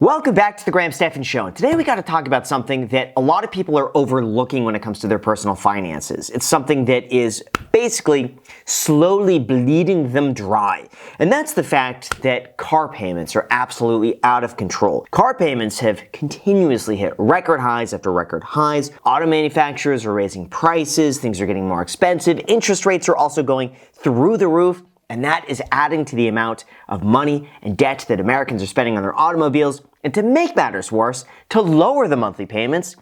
Welcome back to the Graham Stephan Show. And today we got to talk about something that a lot of people are overlooking when it comes to their personal finances. It's something that is basically slowly bleeding them dry. And that's the fact that car payments are absolutely out of control. Car payments have continuously hit record highs after record highs. Auto manufacturers are raising prices. Things are getting more expensive. Interest rates are also going through the roof. And that is adding to the amount of money and debt that Americans are spending on their automobiles. And to make matters worse, to lower the monthly payments,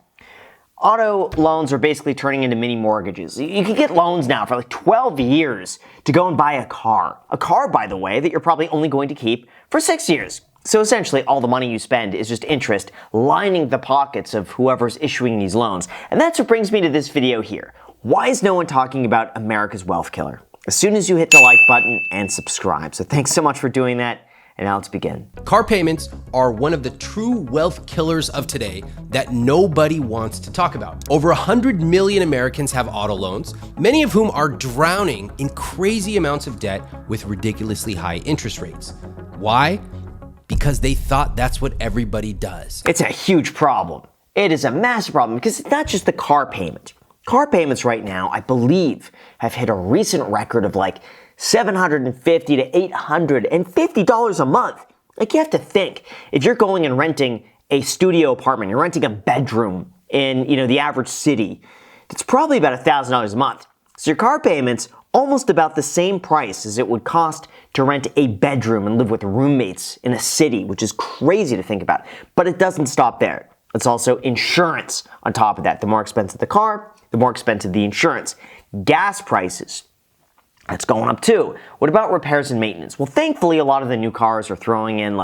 auto loans are basically turning into mini mortgages. You can get loans now for like 12 years to go and buy a car. A car, by the way, that you're probably only going to keep for 6 years. So essentially, all the money you spend is just interest lining the pockets of whoever's issuing these loans. And that's what brings me to this video here. Why is no one talking about America's wealth killer? As soon as you hit the like button and subscribe. So thanks so much for doing that, and now let's begin. Car payments are one of the true wealth killers of today that nobody wants to talk about. Over 100 million Americans have auto loans, many of whom are drowning in crazy amounts of debt with ridiculously high interest rates. Why? Because they thought that's what everybody does. It's a huge problem. It is a massive problem because it's not just the car payment. Car payments right now, I believe, have hit a recent record of like $750 to $850 a month. Like, you have to think, if you're going and renting a studio apartment, you're renting a bedroom in, the average city, it's probably about $1,000 a month. So your car payment's almost about the same price as it would cost to rent a bedroom and live with roommates in a city, which is crazy to think about. But it doesn't stop there. It's also insurance on top of that. The more expensive the car, the more expensive the insurance. Gas prices, that's going up too. What about repairs and maintenance? Well, thankfully, a lot of the new cars are throwing in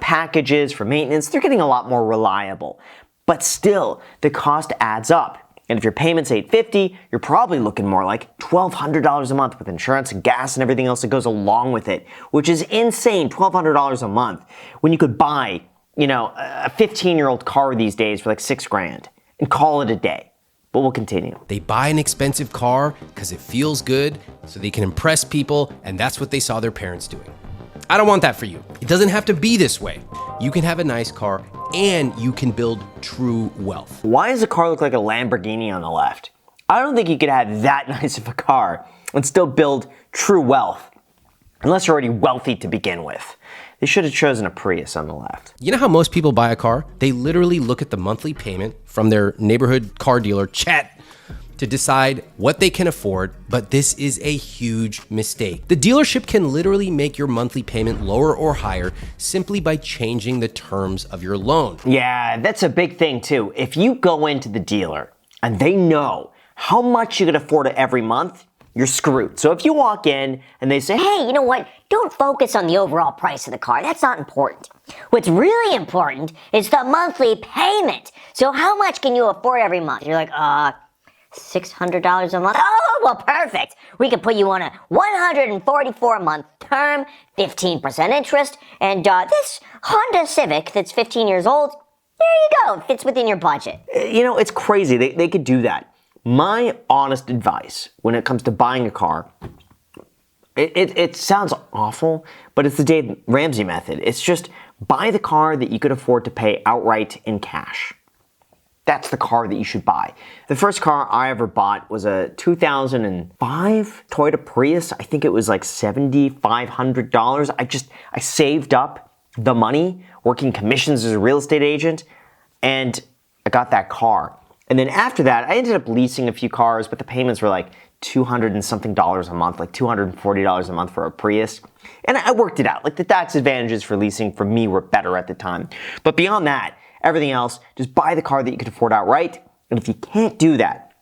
packages for maintenance. They're getting a lot more reliable. But still, the cost adds up. And if your payment's $850, you're probably looking more like $1,200 a month with insurance and gas and everything else that goes along with it, which is insane, $1,200 a month, when you could buy a 15-year-old car these days for like $6,000 and call it a day. But we'll continue. They buy an expensive car because it feels good, so they can impress people, and that's what they saw their parents doing. I don't want that for you. It doesn't have to be this way. You can have a nice car, and you can build true wealth. Why does a car look like a Lamborghini on the left? I don't think you could have that nice of a car and still build true wealth, unless you're already wealthy to begin with. They should have chosen a Prius on the left. You know how most people buy a car? They literally look at the monthly payment from their neighborhood car dealer, Chet, to decide what they can afford, but this is a huge mistake. The dealership can literally make your monthly payment lower or higher simply by changing the terms of your loan. Yeah, that's a big thing too. If you go into the dealer and they know how much you can afford every month, you're screwed. So if you walk in and they say, hey, you know what? Don't focus on the overall price of the car. That's not important. What's really important is the monthly payment. So how much can you afford every month? You're like, $600 a month? Oh, well, perfect. We can put you on a $144-month term, 15% interest, and this Honda Civic that's 15 years old, there you go. Fits within your budget. It's crazy. They could do that. My honest advice when it comes to buying a car, it sounds awful, but it's the Dave Ramsey method. It's just buy the car that you could afford to pay outright in cash. That's the car that you should buy. The first car I ever bought was a 2005 Toyota Prius. I think it was like $7,500. I saved up the money working commissions as a real estate agent, and I got that car. And then after that, I ended up leasing a few cars, but the payments were like $200 and something a month, like $240 a month for a Prius. And I worked it out. Like, the tax advantages for leasing for me were better at the time. But beyond that, everything else, just buy the car that you could afford outright. And if you can't do that,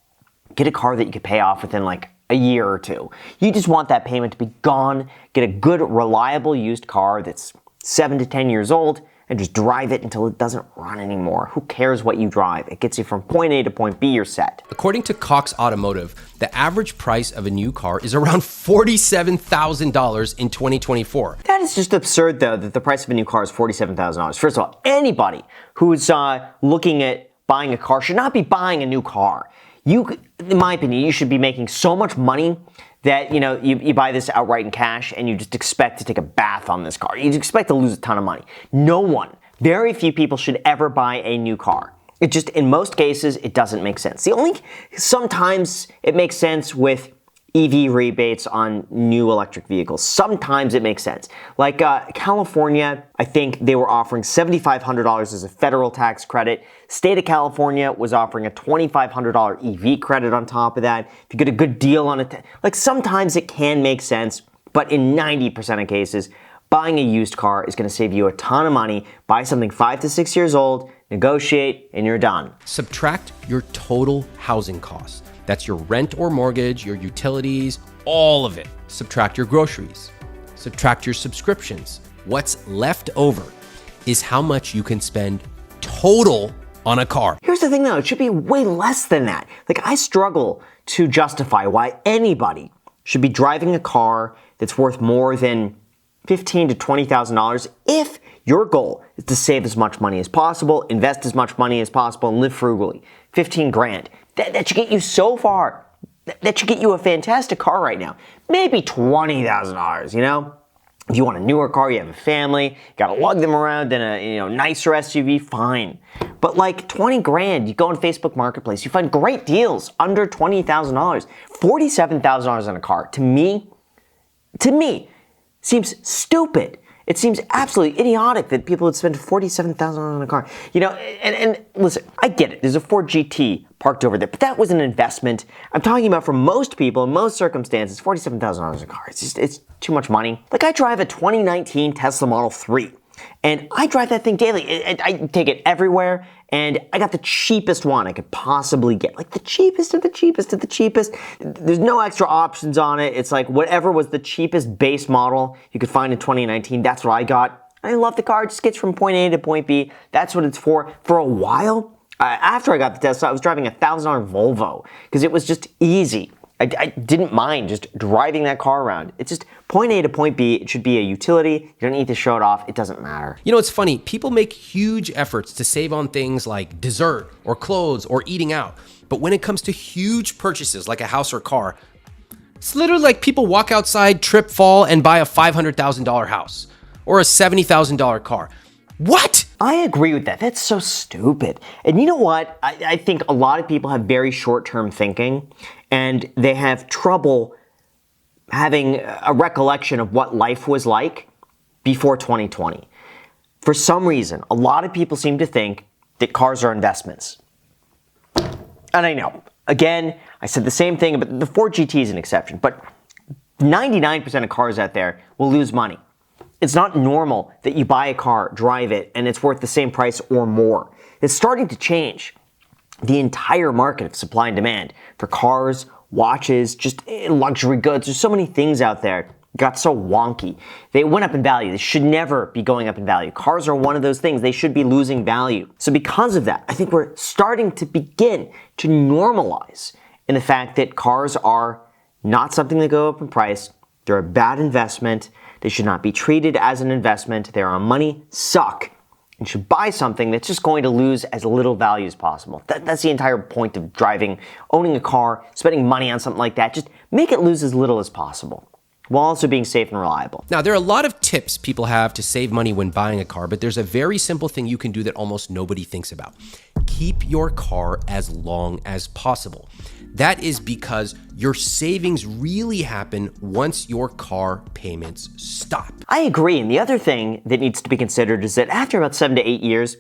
get a car that you could pay off within like a year or two. You just want that payment to be gone. Get a good, reliable used car that's 7 to 10 years old, and just drive it until it doesn't run anymore. Who cares what you drive? It gets you from point A to point B, you're set. According to Cox Automotive, the average price of a new car is around $47,000 in 2024. That is just absurd, though, that the price of a new car is $47,000. First of all, anybody who's looking at buying a car should not be buying a new car. In my opinion, you should be making so much money that, you buy this outright in cash and you just expect to take a bath on this car. You expect to lose a ton of money. No one Very few people should ever buy a new car. It just, in most cases, it doesn't make sense. Sometimes it makes sense with EV rebates on new electric vehicles. Sometimes it makes sense. Like California, I think they were offering $7,500 as a federal tax credit. State of California was offering a $2,500 EV credit on top of that. If you get a good deal on it, like sometimes it can make sense, but in 90% of cases, buying a used car is going to save you a ton of money. Buy something 5 to 6 years old, negotiate, and you're done. Subtract your total housing costs. That's your rent or mortgage, your utilities, all of it. Subtract your groceries. Subtract your subscriptions. What's left over is how much you can spend total on a car. Here's the thing though, it should be way less than that. Like I struggle to justify why anybody should be driving a car that's worth more than $15,000 to $20,000 if your goal is to save as much money as possible, invest as much money as possible, and live frugally. 15 grand. That should get you so far. That should get you a fantastic car right now. Maybe $20,000, you know? If you want a newer car, you have a family, you gotta lug them around in a nicer SUV, fine. But like 20 grand, you go on Facebook Marketplace, you find great deals under $20,000. $47,000 on a car, to me, seems stupid. It seems absolutely idiotic that people would spend $47,000 on a car. You know, and listen, I get it. There's a Ford GT parked over there, but that was an investment. I'm talking about for most people, in most circumstances, $47,000 a car. It's too much money. Like I drive a 2019 Tesla Model 3, and I drive that thing daily. I take it everywhere, and I got the cheapest one I could possibly get. Like the cheapest of the cheapest of the cheapest. There's no extra options on it. It's like whatever was the cheapest base model you could find in 2019, that's what I got. I love the car. It just gets from point A to point B. That's what it's for. For a while, after I got the Tesla, I was driving a $1,000 Volvo because it was just easy. I didn't mind just driving that car around. It's just point A to point B. It should be a utility. You don't need to show it off. It doesn't matter. You know, it's funny. People make huge efforts to save on things like dessert or clothes or eating out. But when it comes to huge purchases like a house or car, it's literally like people walk outside, trip, fall, and buy a $500,000 house or a $70,000 car. What? I agree with that. That's so stupid. And you know what? I think a lot of people have very short-term thinking, and they have trouble having a recollection of what life was like before 2020. For some reason, a lot of people seem to think that cars are investments. And I know, again, I said the same thing, but the Ford GT is an exception. But 99% of cars out there will lose money. It's not normal that you buy a car, drive it, and it's worth the same price or more. It's starting to change. The entire market of supply and demand for cars, watches, just luxury goods. There's so many things out there got so wonky. They went up in value. They should never be going up in value. Cars are one of those things. They should be losing value. So because of that, I think we're starting to begin to normalize in the fact that cars are not something that go up in price. They're a bad investment. They should not be treated as an investment. They're a money suck. You should buy something that's just going to lose as little value as possible. That's the entire point of driving, owning a car, spending money on something like that. Just make it lose as little as possible, while also being safe and reliable. Now, there are a lot of tips people have to save money when buying a car, but there's a very simple thing you can do that almost nobody thinks about. Keep your car as long as possible. That is because your savings really happen once your car payments stop. I agree, and the other thing that needs to be considered is that after about 7 to 8 years,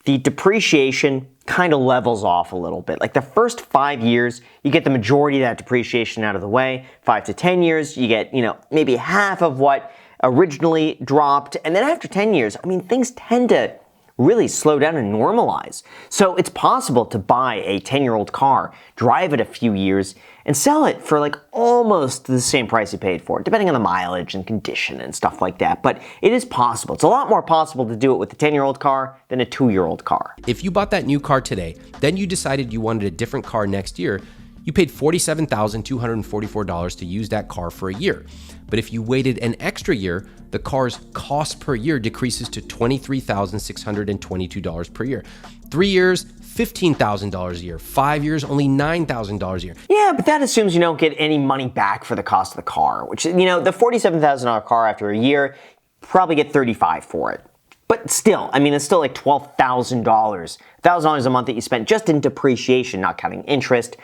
the depreciation kind of levels off a little bit. Like the first 5 years, you get the majority of that depreciation out of the way. 5 to 10 years, you get, maybe half of what originally dropped. And then after 10 years, things tend to really slow down and normalize. So it's possible to buy a 10-year-old car, drive it a few years, and sell it for like almost the same price you paid for it, depending on the mileage and condition and stuff like that. But it is possible. It's a lot more possible to do it with a 10-year-old car than a 2-year-old car. If you bought that new car today, then you decided you wanted a different car next year, you paid $47,244 to use that car for a year. But if you waited an extra year, the car's cost per year decreases to $23,622 per year. 3 years, $15,000 a year. 5 years, only $9,000 a year. Yeah, but that assumes you don't get any money back for the cost of the car, which, the $47,000 car after a year, probably get $35,000 for it. But still, I mean, it's still like $12,000. $1,000 a month that you spent just in depreciation, not counting interest,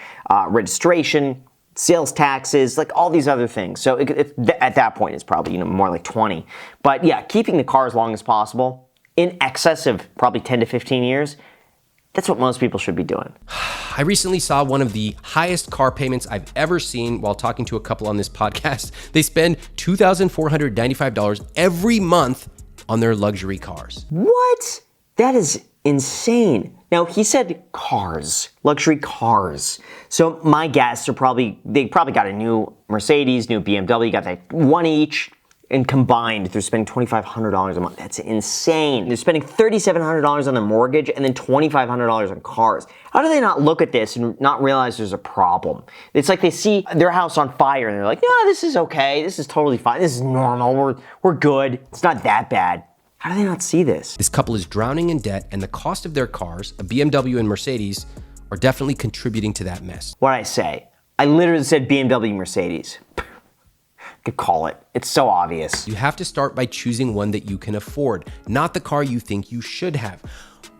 registration, sales taxes, like all these other things. So at that point, it's probably more like 20. But yeah, keeping the car as long as possible, in excess of probably 10 to 15 years, that's what most people should be doing. I recently saw one of the highest car payments I've ever seen while talking to a couple on this podcast. They spend $2,495 every month on their luxury cars. What? That is insane. Now, he said cars, luxury cars. So my guess they probably got a new Mercedes, new BMW, got that one each, and combined, they're spending $2,500 a month. That's insane. They're spending $3,700 on their mortgage and then $2,500 on cars. How do they not look at this and not realize there's a problem? It's like they see their house on fire and they're like, no, this is okay. This is totally fine. This is normal. We're good. It's not that bad. How do they not see this? This couple is drowning in debt, and the cost of their cars, a BMW and Mercedes, are definitely contributing to that mess. What'd I say? I literally said BMW Mercedes. Could call it. It's so obvious. You have to start by choosing one that you can afford, not the car you think you should have.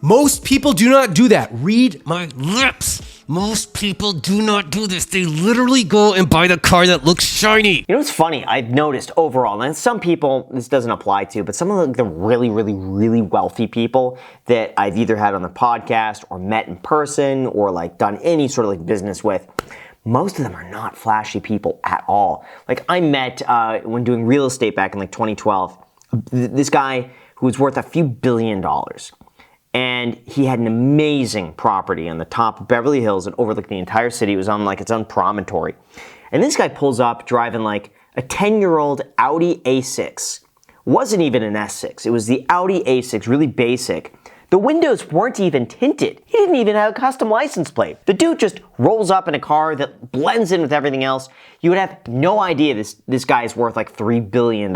Most people do not do that. Read my lips. Most people do not do this. They literally go and buy the car that looks shiny. You know what's funny? I've noticed overall, and some people this doesn't apply to, but some of the really, really, really wealthy people that I've either had on the podcast or met in person or like done any sort of like business with, most of them are not flashy people at all. Like I met, when doing real estate back in like 2012, this guy who was worth a few $1 billion. And he had an amazing property on the top of Beverly Hills and overlooked the entire city. It was on like its own promontory. And this guy pulls up driving like a 10-year-old Audi A6. Wasn't even an S6. It was the Audi A6, really basic. The windows weren't even tinted. He didn't even have a custom license plate. The dude just rolls up in a car that blends in with everything else. You would have no idea this guy is worth like $3 billion.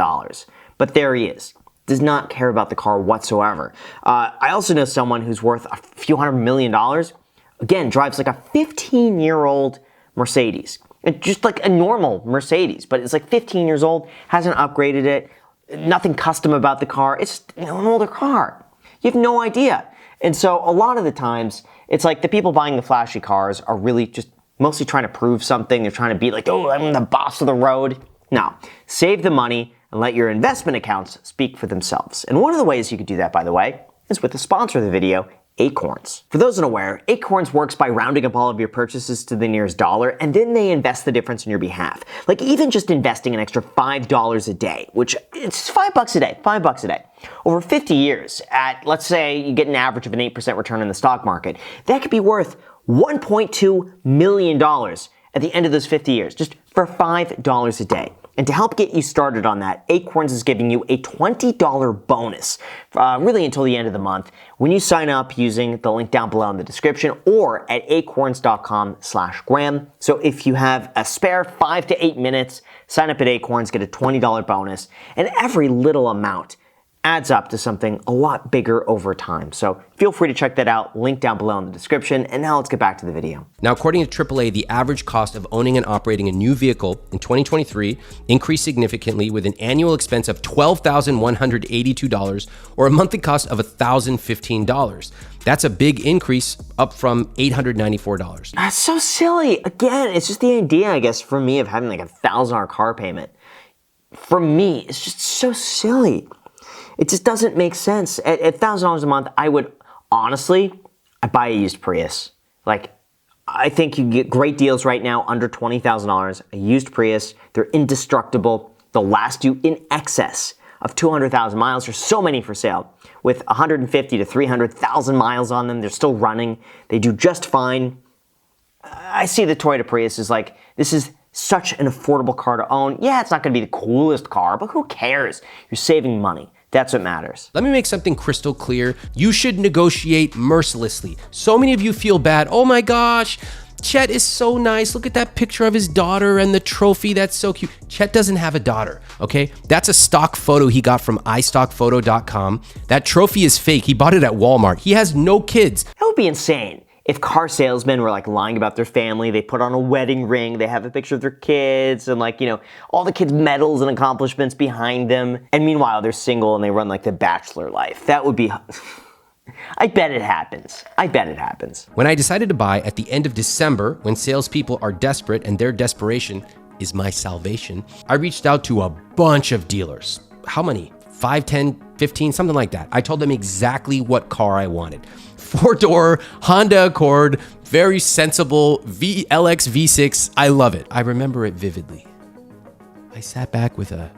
But there he is. Does not care about the car whatsoever. I also know someone who's worth a few $100 million. Again, drives like a 15-year-old Mercedes. It's just like a normal Mercedes, but it's like 15 years old, hasn't upgraded it, nothing custom about the car. It's an older car. You have no idea. And so a lot of the times, it's like the people buying the flashy cars are really just mostly trying to prove something. They're trying to be like, oh, I'm the boss of the road. No, save the money and let your investment accounts speak for themselves. And one of the ways you could do that, by the way, is with the sponsor of the video, Acorns. For those unaware, Acorns works by rounding up all of your purchases to the nearest dollar, and then they invest the difference on your behalf. Like even just investing an extra $5 a day, which it's $5 a day, $5 a day. Over 50 years at, let's say you get an average of an 8% return in the stock market, that could be worth $1.2 million at the end of those 50 years, just for $5 a day. And to help get you started on that, Acorns is giving you a $20 bonus, really until the end of the month, when you sign up using the link down below in the description or at acorns.com/Graham. So if you have a spare 5 to 8 minutes, sign up at Acorns, get a $20 bonus, and every little amount adds up to something a lot bigger over time. So feel free to check that out, link down below in the description. And now let's get back to the video. Now, according to AAA, the average cost of owning and operating a new vehicle in 2023 increased significantly with an annual expense of $12,182 or a monthly cost of $1,015. That's a big increase, up from $894. That's so silly. Again, it's just the idea, I guess, for me of having like a $1,000 car payment. For me, it's just so silly. It just doesn't make sense. At $1,000 a month, I would honestly, I'd buy a used Prius. Like, I think you get great deals right now under $20,000. A used Prius, they're indestructible. They'll last you in excess of 200,000 miles. There's so many for sale. With 150 to 300,000 miles on them, they're still running. They do just fine. I see the Toyota Prius as like, this is such an affordable car to own. Yeah, it's not gonna be the coolest car, but who cares? You're saving money. That's what matters. Let me make something crystal clear. You should negotiate mercilessly. So many of you feel bad. Oh my gosh, Chet is so nice. Look at that picture of his daughter and the trophy. That's so cute. Chet doesn't have a daughter, okay? That's a stock photo he got from iStockPhoto.com. That trophy is fake. He bought it at Walmart. He has no kids. That would be insane. if car salesmen were like lying about their family, they put on a wedding ring, they have a picture of their kids and like, all the kids' medals and accomplishments behind them. And meanwhile, they're single and they run like the bachelor life. That would be, I bet it happens. I bet it happens. When I decided to buy at the end of December, when salespeople are desperate and their desperation is my salvation, I reached out to a bunch of dealers. How many? 5, 10, 15, something like that. I told them exactly what car I wanted. 4-door Honda Accord, very sensible LX V6. I love it. I remember it vividly. I sat back with a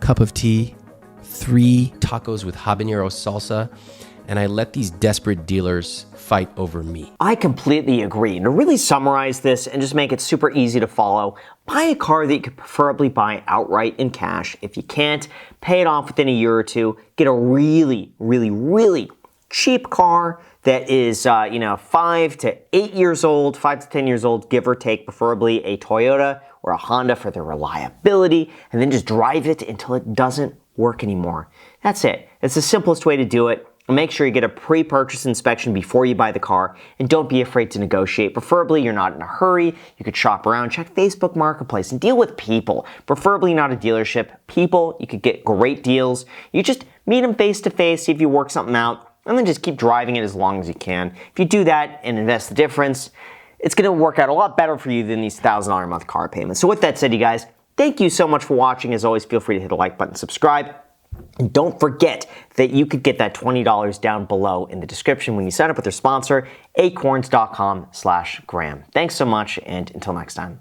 cup of tea, 3 tacos with habanero salsa, and I let these desperate dealers fight over me. I completely agree. And to really summarize this and just make it super easy to follow, buy a car that you could preferably buy outright in cash. If you can't, pay it off within a year or two. Get a really, really, really cheap car that is, 5 to 8 years old, 5 to 10 years old, give or take, preferably a Toyota or a Honda for their reliability, and then just drive it until it doesn't work anymore. That's it. It's the simplest way to do it. Make sure you get a pre-purchase inspection before you buy the car, and don't be afraid to negotiate. Preferably, you're not in a hurry. You could shop around, check Facebook Marketplace, and deal with people. Preferably not a dealership. People, you could get great deals. You just meet them face to face, see if you work something out, and then just keep driving it as long as you can. If you do that and invest the difference, it's going to work out a lot better for you than these $1,000 a month car payments. So with that said, you guys, thank you so much for watching. As always, feel free to hit the like button, subscribe. And don't forget that you could get that $20 down below in the description when you sign up with their sponsor, acorns.com/Graham. Thanks so much, and until next time.